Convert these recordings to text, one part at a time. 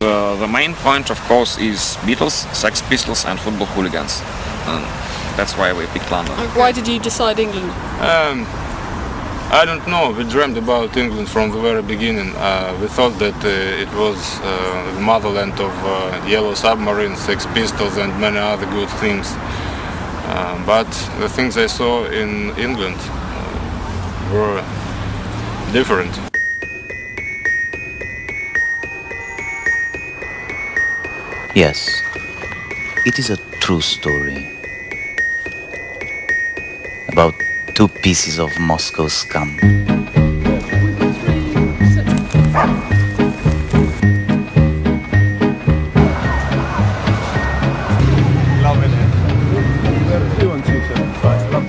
The main point, of course, is Beatles, Sex Pistols and football hooligans. And that's why we picked London. Why did you decide England? I don't know. We dreamed about England from the very beginning. We thought that it was the motherland of Yellow Submarine, Sex Pistols and many other good things. But the things I saw in England were different. Yes, it is a true story about two pieces of Moscow scum.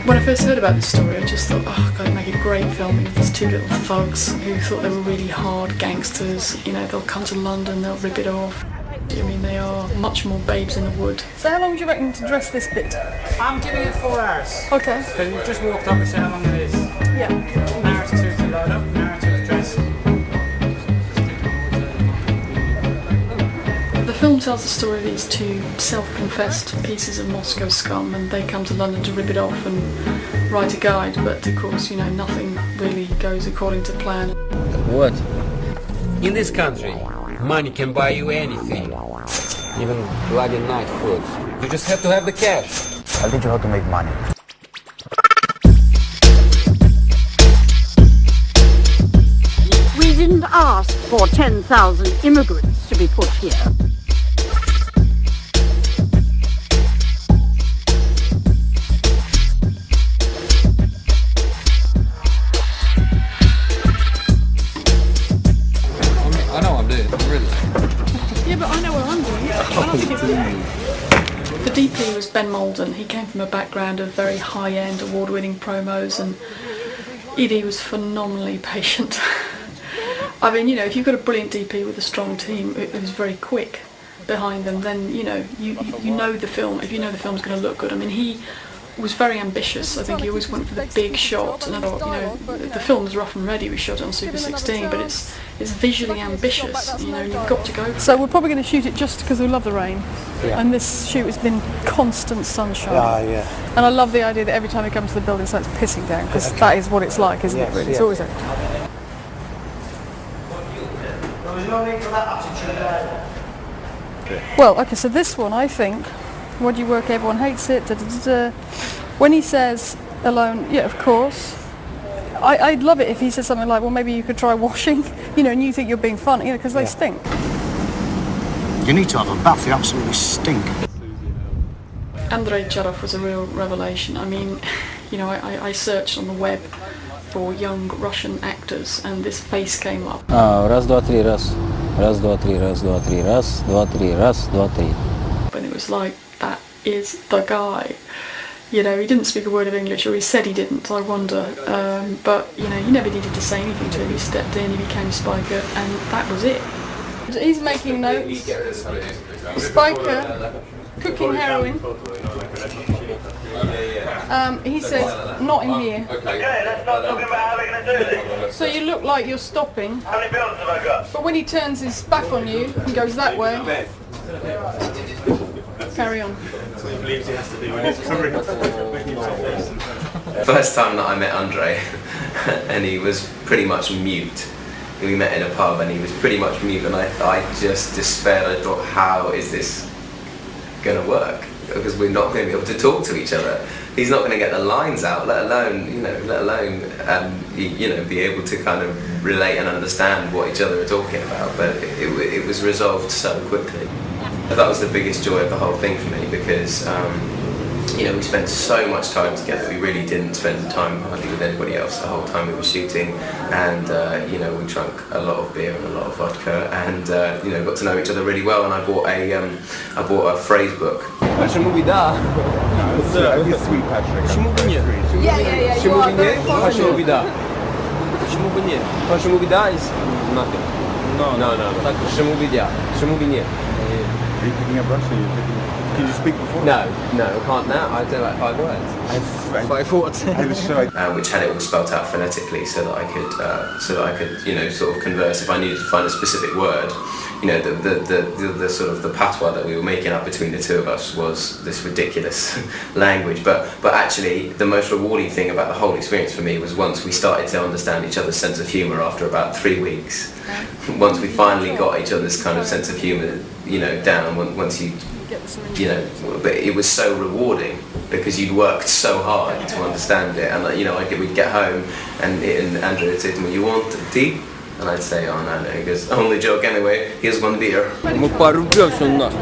When I first heard about this story, I just thought, oh God, it'd make a great film with these two little thugs who thought they were really hard gangsters. You know, they'll come to London, they'll rip it off. I mean, they are much more babes in the wood. So how long do you reckon to dress this bit? I'm giving it 4 hours. Okay. Because you've just walked up and said how long it is. Yeah. An hour to load up, an hour to dress. The film tells the story of these two self-confessed pieces of Moscow scum, and they come to London to rip it off and write a guide, but of course, you know, nothing really goes according to plan. What? In this country, money can buy you anything, even bloody night food. You just have to have the cash. I'll teach you how to make money. We didn't ask for 10,000 immigrants to be put here. I know I'm doing, really. Yeah, but I know what I'm doing. The DP was Ben Malden. He came from a background of very high-end, award-winning promos, and Edie was phenomenally patient. I mean, you know, if you've got a brilliant DP with a strong team who's very quick behind them, then you know you know the film. If you know the film's going to look good, I mean, he was very ambitious. I think he always went for the big shot. And I thought, you know, the film's rough and ready. We shot it on Super 16, but it's visually ambitious. You know, and you've got to go. So we're probably going to shoot it just because we love the rain. Yeah. And this shoot has been constant sunshine. Yeah. And I love the idea that every time we come to the building, it's pissing down, because that is what it's like, isn't it? Really? It's always like. There's no need for that attitude. Well, okay, so this one, I think, what do you work, everyone hates it, da, da, da, da. When he says alone, yeah, of course. I'd love it if he says something like, well, maybe you could try washing, you know, and you think you're being funny, you know, because they stink. You need to have a bath, you absolutely stink. Andrei Charov was a real revelation. I mean, you know, I searched on the web for young Russian actors, and this face came up. Раз, два, три, раз. Раз, два, три, раз, два, три, раз, два, три, раз, два, три. And it was like, that is the guy. You know, he didn't speak a word of English, or he said he didn't, I wonder. But, you know, you never needed to say anything to him. He stepped in, he became Spiker, and that was it. He's making notes. Spiker, cooking heroin. He says, not in here. Okay, let's not talk about how we're going to do this. So you look like you're stopping. How many buildings have I got? But when he turns his back on you and goes that way, carry on. First time that I met Andre, and he was pretty much mute. We met in a pub and he was pretty much mute, and I just despaired. I thought, how is this going to work? Because we're not going to be able to talk to each other. He's not going to get the lines out, let alone be able to kind of relate and understand what each other are talking about. But it was resolved so quickly. That was the biggest joy of the whole thing for me, because we spent so much time together. We really didn't spend time hardly with anybody else the whole time we were shooting, and we drank a lot of beer and a lot of vodka, and got to know each other really well. And I bought a phrase book. Почему беда? Sweet Patrick. Почему бы нет? Почему бы нет? Почему беда? Почему бы нет? Почему беда is nothing. No. Так, почему беда? Почему бы нет? Are you picking up Russian? Can you speak before? No, I can't now. I do like 5 words. 5 words. Which had it all spelt out phonetically, so that I could, sort of converse. If I needed to find a specific word, you know, the sort of the patois that we were making up between the two of us was this ridiculous language. But actually, the most rewarding thing about the whole experience for me was once we started to understand each other's sense of humour after about 3 weeks. Once we finally got each other's kind of sense of humour, you know, down. Once you know, but it was so rewarding because you'd worked so hard to understand it. And you know, we'd get home and Andrew would say to me, "You want tea?" And I'd say, "Oh no." He goes, "Only joke anyway. Here's one beer." Мы порубемся нахуй.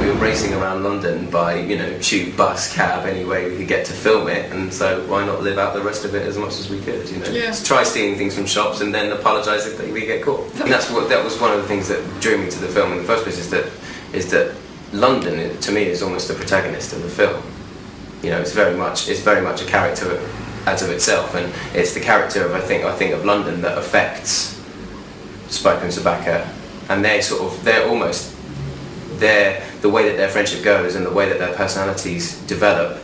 We were racing around London by, you know, tube, bus, cab, any way we could get to film it, and so why not live out the rest of it as much as we could, you know? Yeah. Just try stealing things from shops and then apologise if we get caught. And that was one of the things that drew me to the film in the first place, is that London, to me, is almost the protagonist of the film. You know, it's very much a character as of itself, and it's the character of I think of London that affects Spike and Sabaka, and the way that their friendship goes and the way that their personalities develop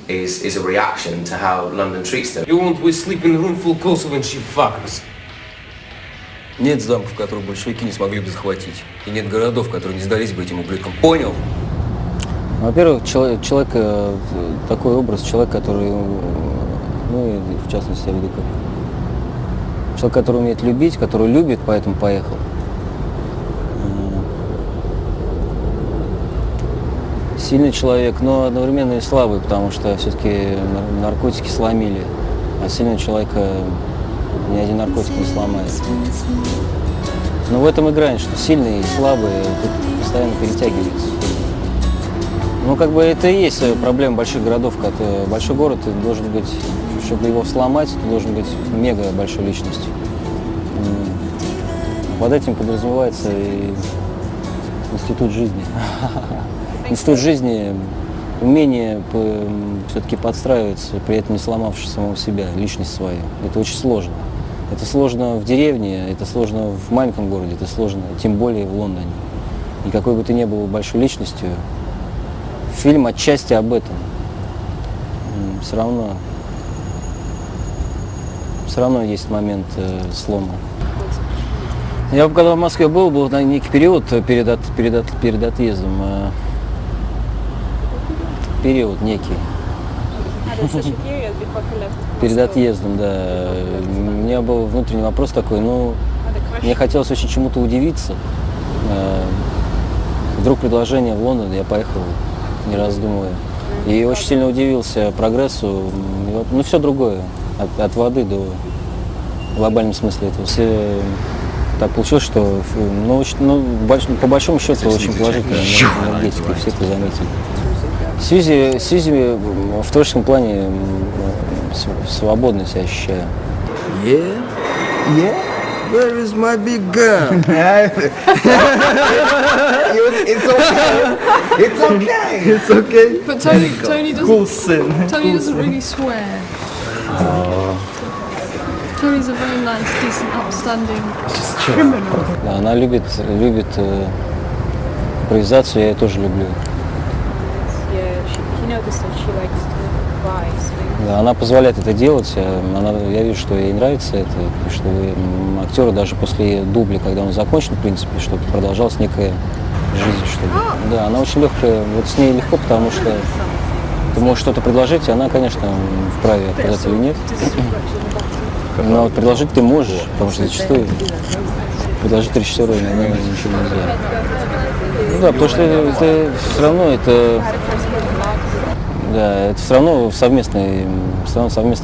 is a reaction to how London treats them. You want we sleep in a room full of and she fuckers. Нет замков, которые большевики не смогли бы захватить, и нет городов, которые не сдались бы этим ублюдкам. Понял? Во-первых, человек, такой образ, человек, который, ну, в частности, я веду как человек, который умеет любить, который любит, поэтому поехал. Сильный человек, но одновременно и слабый, потому что все-таки наркотики сломили, а сильного человека ни один наркотик не сломает. Но в этом и грань, что сильный и слабый тут постоянно перетягиваются. Ну, как бы это и есть проблема больших городов. Большой город должен быть, чтобы его сломать, ты должен быть мега большой личностью. Под этим подразумевается и институт жизни. Институт жизни, умение все-таки подстраиваться, при этом не сломавшись самого себя, личность свою. Это очень сложно. Это сложно в деревне, это сложно в маленьком городе, это сложно, тем более в Лондоне. И какой бы ты ни был большой личностью, фильм отчасти об этом. Все равно есть момент слома. Я когда в Москве был на некий период перед отъездом. Период некий. Перед отъездом, да. У меня был внутренний вопрос такой, мне хотелось очень чему-то удивиться. Вдруг предложение в Лондон, я поехал, не раздумывая. И очень сильно удивился прогрессу, все другое, от воды до глобальном смысле этого. Все так получилось, что по большому счету очень положительная энергетика, все это заметили. Сьюзи в творческом плане свободно себя ощущаю. Yeah? Where is my big gun? It's okay. But Tony doesn't really swear. Tony's a very nice, decent, upstanding criminal. Да, она любит импровизацию, я ее тоже люблю. Да, она позволяет это делать, я вижу, что ей нравится это, и что актеры даже после дубля, когда он закончен, в принципе, чтобы продолжалась некая жизнь, чтобы. Да, она очень легкая, вот с ней легко, потому что ты можешь что-то предложить, и она, конечно, вправе отказать или нет. Но вот предложить ты можешь, потому что зачастую предложить режиссеру ничего нельзя. Ну да, потому что это все равно это все равно совместное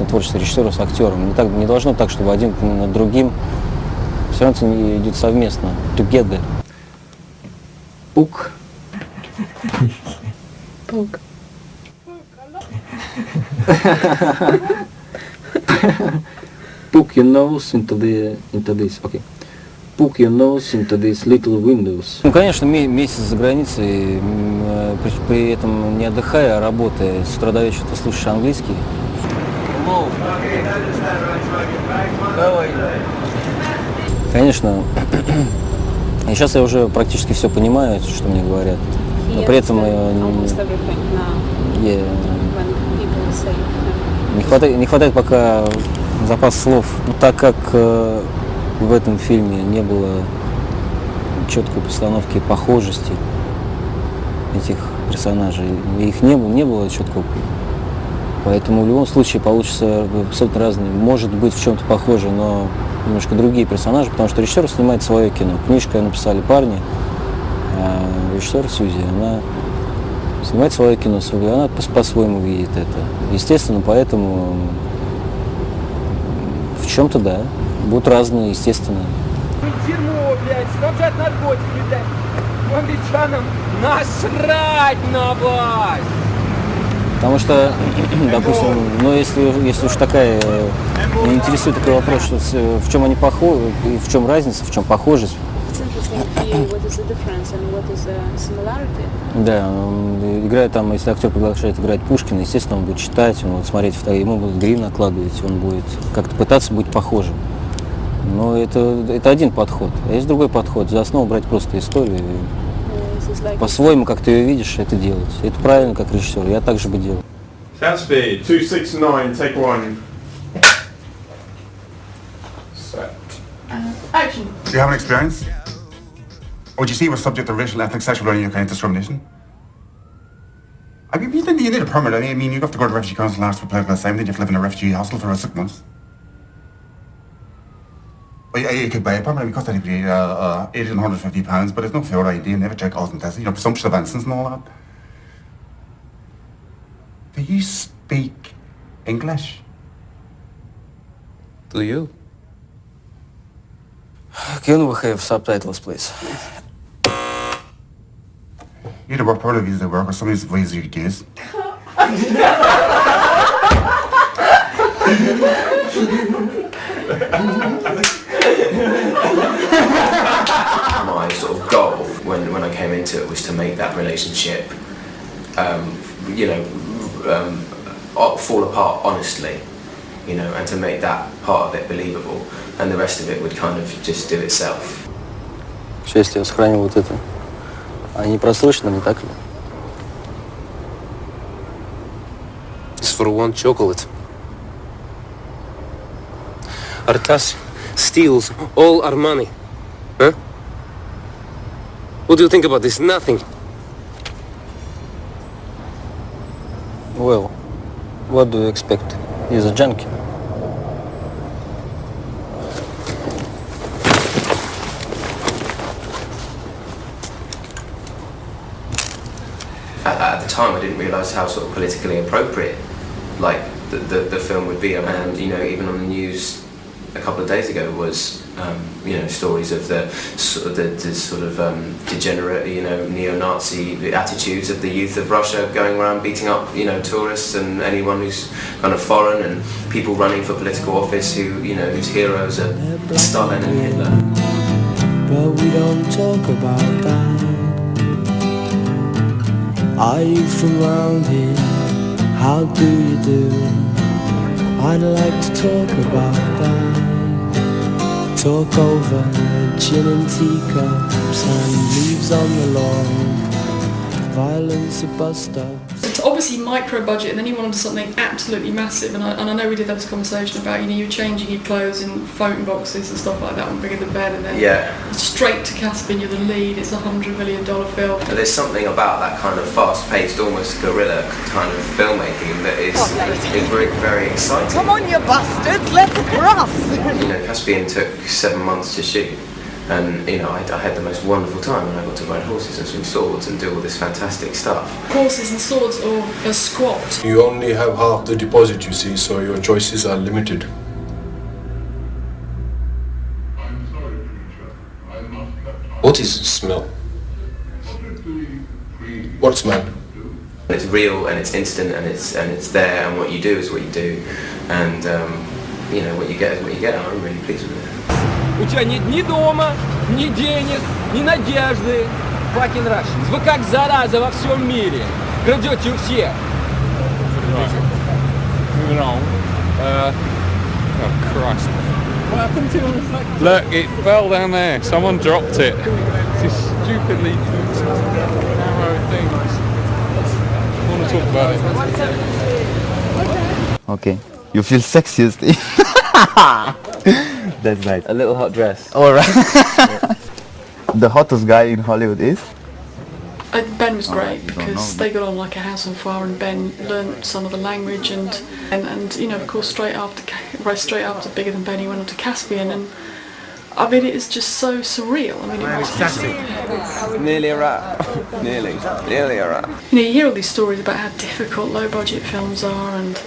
творчество режиссера с актером. Не должно так, чтобы один над другим. Все равно это идет совместно. Together. Пук. Pog. Poke your nose into this. Okay. Poke your nose into these little windows. Ну, конечно, месяц за границей, при этом не отдыхая, а работая. С утра до вечера ты слушаешь английский. Конечно. И сейчас я уже практически все понимаю, что мне говорят. Но при этом Не хватает пока запас слов. Так как в этом фильме не было четкой постановки похожести этих персонажей, их не было четкого. Поэтому в любом случае получится абсолютно разные. Может быть в чем-то похоже, но немножко другие персонажи, потому что режиссер снимает свое кино. Книжку написали парни, а режиссер Сьюзи, она снимает свое кино, она по-своему видит это. Естественно, поэтому в чем-то да, будут разные, естественно. Дерьмо, блядь, снабжать наркотиками, блядь. Англичанам насрать на власть. Потому что, допустим, ну если уж такая, меня интересует такой вопрос, что в чем они похожи, в чем разница, в чем похожесть. Да, он играет там, если актер приглашает играть Пушкина, естественно, он будет читать, он будет смотреть, ему будут грим накладывать, он будет как-то пытаться быть похожим. Но это один подход, а есть другой подход, за основу брать просто историю. По-своему, как ты ее видишь, это делать. Это правильно, как режиссер. Я так же бы делал. Sound speed, 269, take one. Set. Action. Do you have an experience? Or do you see we're subject to racial, ethnic, sexual, or any kind of discrimination? I mean, you need a permit. I mean, you have to go to the refugee council and ask for political asylum, then you have to live in a refugee hostel for 6 months. Well, you could buy a permit, it costs anybody £1,850, but it's no fair ID, never check authenticity, presumption of innocence and all that. Do you speak English? Do you? Can we have subtitles, please? You need a work permit visa to work, or somebody's visa you could use. My sort of goal when I came into it was to make that relationship, fall apart honestly, and to make that part of it believable, and the rest of it would kind of just do itself. К счастью, я сохранил вот это. Они просрочены, не так ли? It's for one chocolate. Artas steals all our money. Huh? What do you think about this? Nothing. Well, what do you expect? He's a junkie. At the time, I didn't realise how sort of politically appropriate, like the film would be, and even on the news a couple of days ago was stories of the sort of degenerate neo-Nazi attitudes of the youth of Russia going around beating up tourists and anyone who's kind of foreign, and people running for political office whose heroes are Stalin and Hitler. But we don't talk about that. Are you from around here? How do you do? I'd like to talk about that. Talk over gin and teacups and leaves on the lawn. Violence at bus stops. It's obviously micro budget, and then you wanted something absolutely massive. And I know we did have this conversation about you're changing your clothes in phone boxes and stuff like that on Bigga the Bed, and then straight to Caspian, you're the lead. It's $100 million film. And there's something about that kind of fast-paced, almost guerrilla kind of filmmaking that is very, very exciting. Come on, you bastards, let's cross! Caspian took 7 months to shoot. And I had the most wonderful time, and I got to ride horses and swing swords and do all this fantastic stuff. Horses and swords or a squat. You only have half the deposit, you see, so your choices are limited. What is smell? What smell? It's real and it's instant and it's there, and what you do is what you do, and what you get is what you get. And I'm really pleased with it. У тебя нет ни дома, ни денег, ни надежды. Fucking Russians. Вы как зараза во всем мире. Крадете у всех. Moving on. Oh Christ. What happened to your reflector? Look, it fell down there. Someone dropped it. It's a stupidly narrow thing. I want to talk about it. Okay. You feel sexiest. That's nice. A little hot dress. Alright. The hottest guy in Hollywood is? Ben was great because they got on like a house on fire, and Ben learnt some of the language and you know, of course straight after Bigger Than Ben he went on to Caspian, and I mean it is just so surreal. I mean it was Nearly a rat. Nearly a rat. You know, you hear all these stories about how difficult low budget films are, and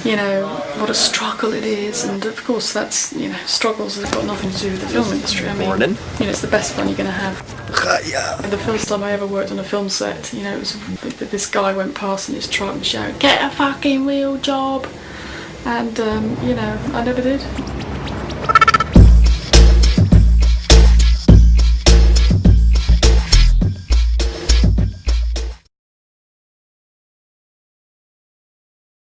you know what a struggle it is, and of course that's, you know, struggles have got nothing to do with the film industry. I mean, you know, it's the best fun you're going to have. The first time I ever worked on a film set, you know, it was this guy went past in his truck and shouted, "Get a fucking real job," and you know, I never did.